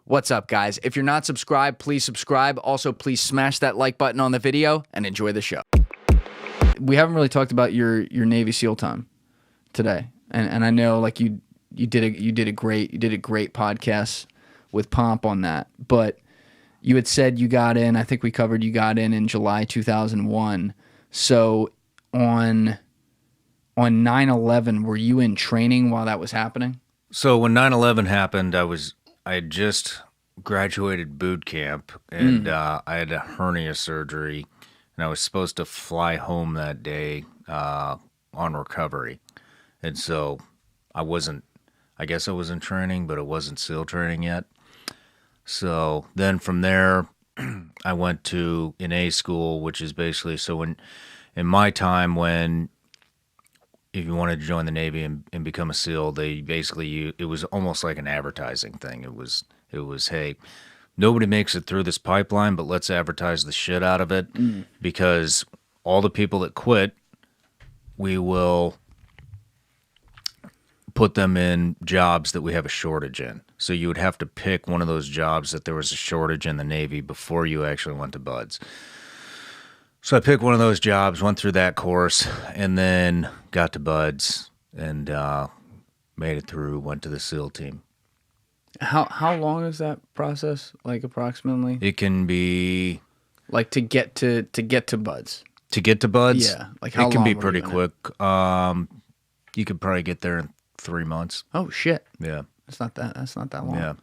What's up, guys? If you're not subscribed, please subscribe. Also, please smash that like button on the video and enjoy the show. We haven't really talked about your Navy SEAL time today, and I know like you did a great podcast with Pomp on that, but you had said you got in. I think we covered you got in July 2001. So on 9/11, were you in training while that was happening? So when 9/11 happened, I had just graduated boot camp, and I had a hernia surgery, and I was supposed to fly home that day on recovery. And so I guess I was in training, but it wasn't SEAL training yet. So then from there, I went to an A school, which is basically, in my time when, if you wanted to join the Navy and become a SEAL, it was almost like an advertising thing. It was, hey, nobody makes it through this pipeline, but let's advertise the shit out of it, because all the people that quit, we will put them in jobs that we have a shortage in. So you would have to pick one of those jobs that there was a shortage in the Navy before you actually went to BUD/S. So I picked one of those jobs, went through that course, and then got to BUD/S and made it through, went to the SEAL team. How long is that process, like, approximately? It can be... Like, to get to BUD/S? To get to BUD/S? Yeah. Like, how long? It can be pretty quick. You could probably get there in 3 months. Oh, shit. Yeah. That's not that long. Yeah.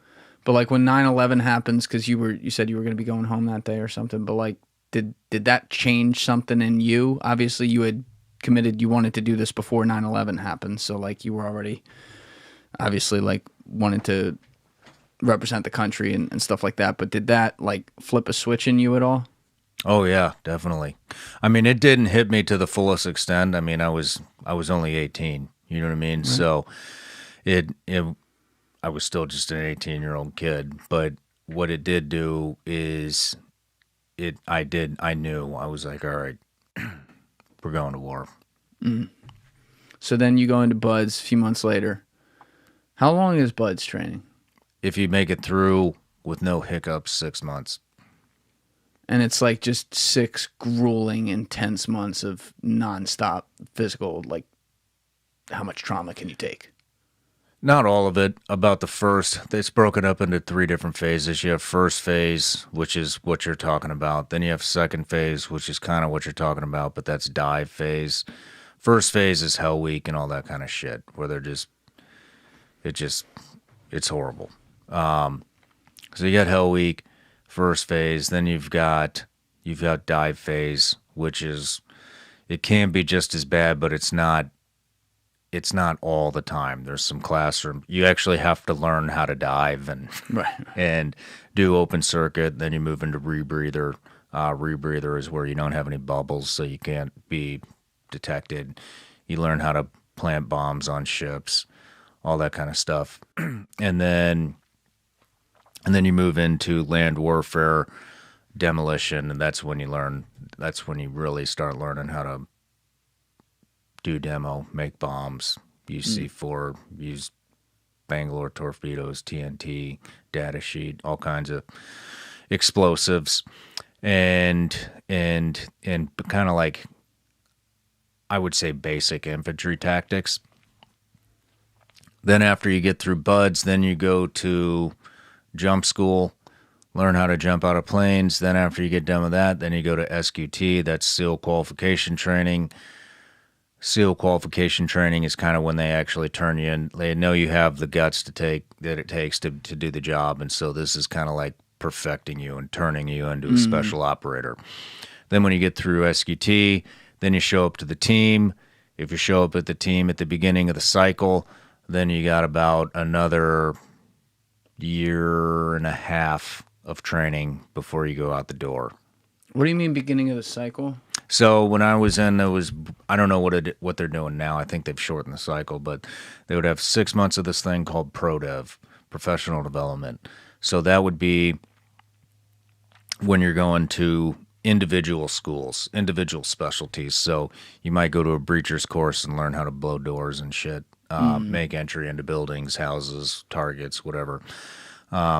But, like, when 9/11 happens, because you said you were going to be going home that day or something, but, like, did that change something in you? Obviously, you had committed, you wanted to do this before 9/11 happened, so, like, you were already, obviously, like, wanted to represent the country and stuff like that, but did that, like, flip a switch in you at all? Oh, yeah, definitely. I mean, it didn't hit me to the fullest extent. I mean, I was only 18, you know what I mean? Right. So, I was still just an 18-year-old kid, but what it did do is... I knew. I was like, all right, we're going to war. So then you go into BUD/S a few months later. How long is BUD/S training? If you make it through with no hiccups, 6 months. And it's like just 6 grueling, intense months of nonstop physical, like, how much trauma can you take? Not all of it. About the first, it's broken up into 3 different phases. You have first phase, which is what you're talking about. Then you have second phase, which is kind of what you're talking about, but that's dive phase. First phase is Hell Week and all that kind of shit, where it's horrible. So you got Hell Week, first phase. Then you've got dive phase, which is, it can be just as bad, but it's not all the time. There's some classroom. You actually have to learn how to dive and and do open circuit. Then you move into rebreather. Rebreather is where you don't have any bubbles, so you can't be detected. You learn how to plant bombs on ships, all that kind of stuff. And then you move into land warfare, demolition, and that's when you really start learning how to do demo, make bombs, use C4, use Bangalore torpedoes, TNT, data sheet, all kinds of explosives, and kind of like, I would say, basic infantry tactics. Then after you get through BUD/S, then you go to jump school, learn how to jump out of planes. Then after you get done with that, then you go to SQT, that's SEAL qualification training. SEAL qualification training is kind of when they actually turn you in. They know you have the guts that it takes to do the job, and so this is kind of like perfecting you and turning you into a special operator. Then when you get through SQT, then you show up to the team. If you show up at the team at the beginning of the cycle, then you got about another 1.5 years of training before you go out the door. What do you mean beginning of the cycle? So when I was in, I don't know what they're doing now. I think they've shortened the cycle, but they would have 6 months of this thing called ProDev, professional development. So that would be when you're going to individual schools, individual specialties. So you might go to a breacher's course and learn how to blow doors and shit, make entry into buildings, houses, targets, whatever.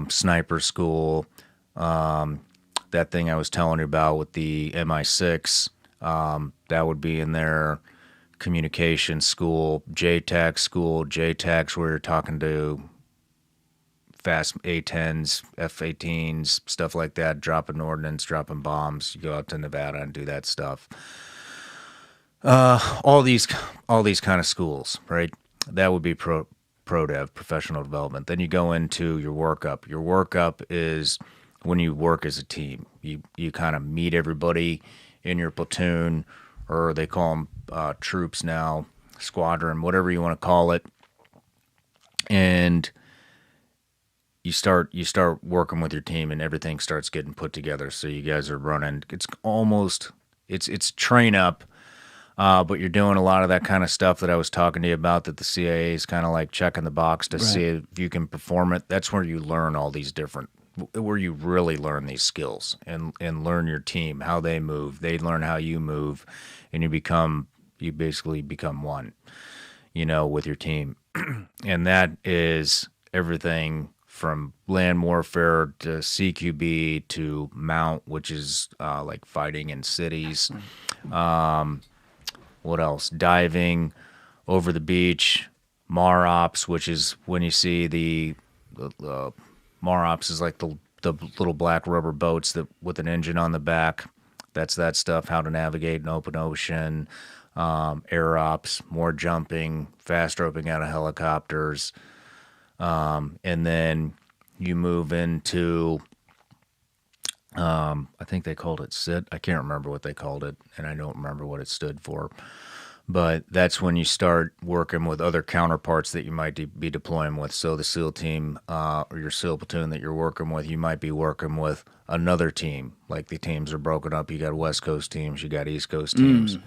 sniper school, that thing I was telling you about with the MI6, that would be in there. Communication school, JTAC school. JTAC's where you're talking to fast A-10s, F-18s, stuff like that, dropping ordnance, dropping bombs. You go out to Nevada and do that stuff. All these kind of schools, right? That would be pro dev, professional development. Then you go into your workup. Your workup is when you work as a team. You kind of meet everybody in your platoon, or they call them troops now, squadron, whatever you want to call it, and you start working with your team, and everything starts getting put together. So you guys are running. It's train up. But you're doing a lot of that kind of stuff that I was talking to you about, that the CIA is kind of like checking the box to see if you can perform it. That's where you learn all these where you really learn these skills and learn your team, how they move. They learn how you move, and you basically become one, with your team. And that is everything from land warfare to CQB to mount, which is like fighting in cities. What else? Diving, over the beach, MAROPS, which is when you see the MAROPS is like the little black rubber boats that with an engine on the back. That's that stuff. How to navigate an open ocean, air ops, more jumping, fast roping out of helicopters, and then you move into. I think they called it SIT. I can't remember what they called it, and I don't remember what it stood for. But that's when you start working with other counterparts that you might be deploying with. So the SEAL team or your SEAL platoon that you're working with, you might be working with another team. Like the teams are broken up. You got West Coast teams, you got East Coast teams.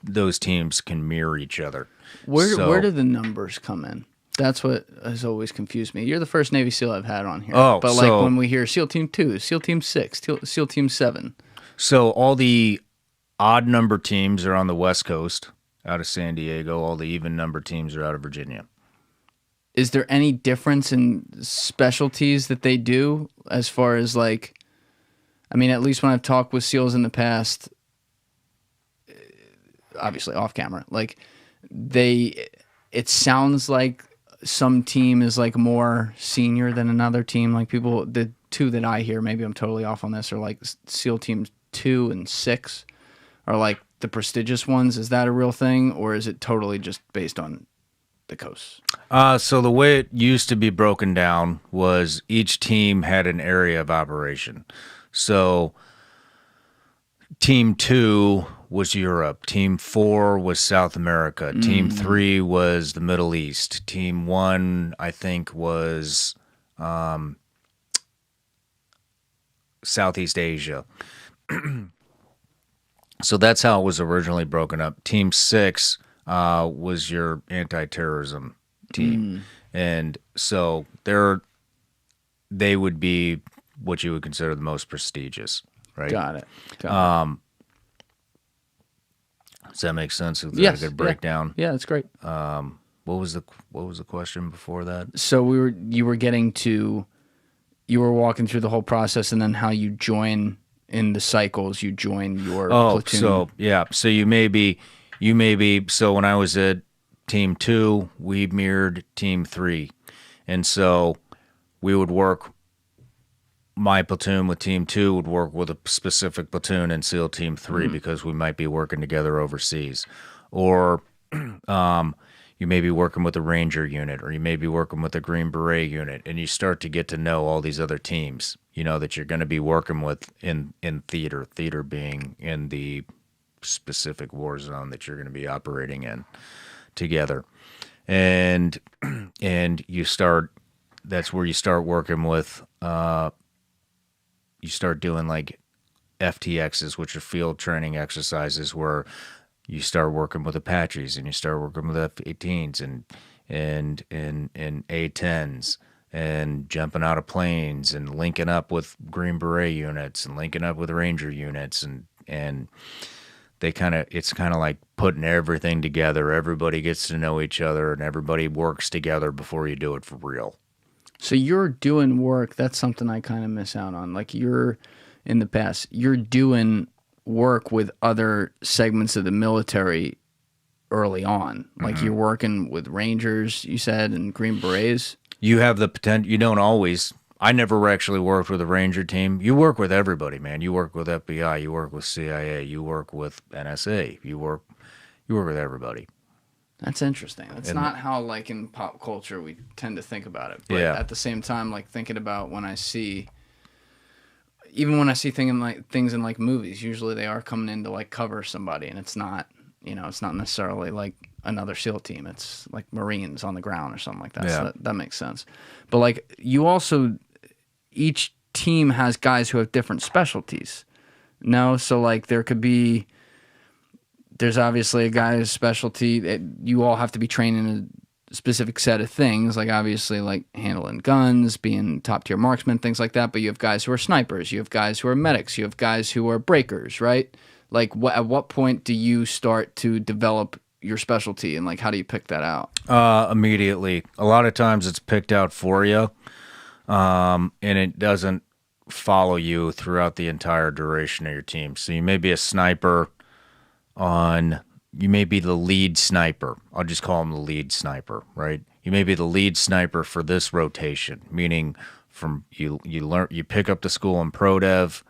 Those teams can mirror each other. Where do the numbers come in? That's what has always confused me. You're the first Navy SEAL I've had on here. But like when we hear SEAL Team 2, SEAL Team 6, SEAL Team 7. So all the odd number teams are on the West Coast out of San Diego. All the even number teams are out of Virginia. Is there any difference in specialties that they do as far as like, I mean, at least when I've talked with SEALs in the past, obviously off camera, like it sounds like some team is like more senior than another team. Like the two that I hear, maybe I'm totally off on this, are like SEAL Teams 2 and 6 are like the prestigious ones. Is that a real thing, or is it totally just based on the coasts? So the way it used to be broken down was each team had an area of operation. So Team 2 was Europe. Team 4 was South America. Team 3 was the Middle East. Team 1, I think, was Southeast Asia. So that's how it was originally broken up. Team 6 was your anti-terrorism team. And so they would be what you would consider the most prestigious, right? Got it. Does that make sense? Is Yes. that a good breakdown? Yeah, that's great. What was the question before that? So you were walking through the whole process, and then how you join in the cycles. You join your platoon. So you may be. So when I was at Team 2, we mirrored Team 3, and so we would work. My platoon with Team 2 would work with a specific platoon in SEAL Team 3 because we might be working together overseas. Or you may be working with a Ranger unit, or you may be working with a Green Beret unit, and you start to get to know all these other teams, that you're going to be working with in theater being in the specific war zone that you're going to be operating in together. And that's where you start working with you start doing like FTXs, which are field training exercises, where you start working with Apaches and you start working with F-18s and A-10s and jumping out of planes and linking up with Green Beret units and linking up with Ranger units, and it's kind of like putting everything together. Everybody gets to know each other and everybody works together before you do it for real. So you're doing work. That's something I kind of miss out on. Like you're in the past, you're doing work with other segments of the military early on. Like you're working with Rangers, you said, and Green Berets. You have the potential. You don't always. I never actually worked with a Ranger team. You work with everybody, man. You work with FBI. You work with CIA. You work with NSA. You work with everybody. That's interesting. That's not how, like, in pop culture we tend to think about it. But at the same time, like, thinking about when I see, even when I see things in, like, movies, usually they are coming in to, like, cover somebody, and it's not, you know, it's not necessarily, like, another SEAL team. It's, like, Marines on the ground or something like that. Yeah. So that makes sense. But, like, you also, each team has guys who have different specialties. No? So, like, there could be... There's obviously a guy's specialty that you all have to be trained in a specific set of things, like obviously like handling guns, being top tier marksmen, things like that. But you have guys who are snipers, you have guys who are medics, you have guys who are breakers, right? Like at what point do you start to develop your specialty, and like how do you pick that out? Immediately. A lot of times it's picked out for you, and it doesn't follow you throughout the entire duration of your team. So you may be a sniper you may be the lead sniper. I'll just call him the lead sniper, right? You may be the lead sniper for this rotation, meaning from you pick up the school in pro dev,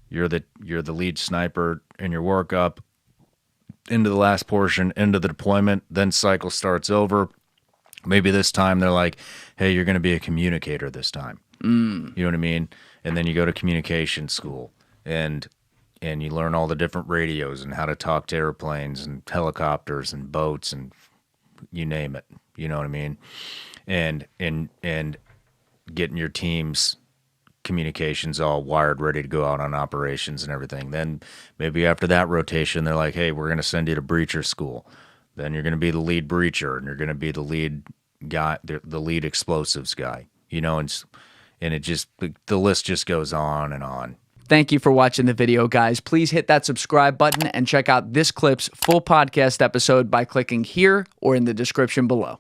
you're the lead sniper in your workup into the last portion, into the deployment, then cycle starts over. Maybe this time they're like, hey, you're going to be a communicator this time. You know what I mean? And then you go to communication school and you learn all the different radios and how to talk to airplanes and helicopters and boats and you name it. You know what I mean? And getting your team's communications all wired, ready to go out on operations and everything. Then maybe after that rotation, they're like, hey, we're going to send you to breacher school. Then you're going to be the lead breacher and you're going to be the lead guy, the lead explosives guy, you know, and it just, the list just goes on and on. Thank you for watching the video, guys. Please hit that subscribe button and check out this clip's full podcast episode by clicking here or in the description below.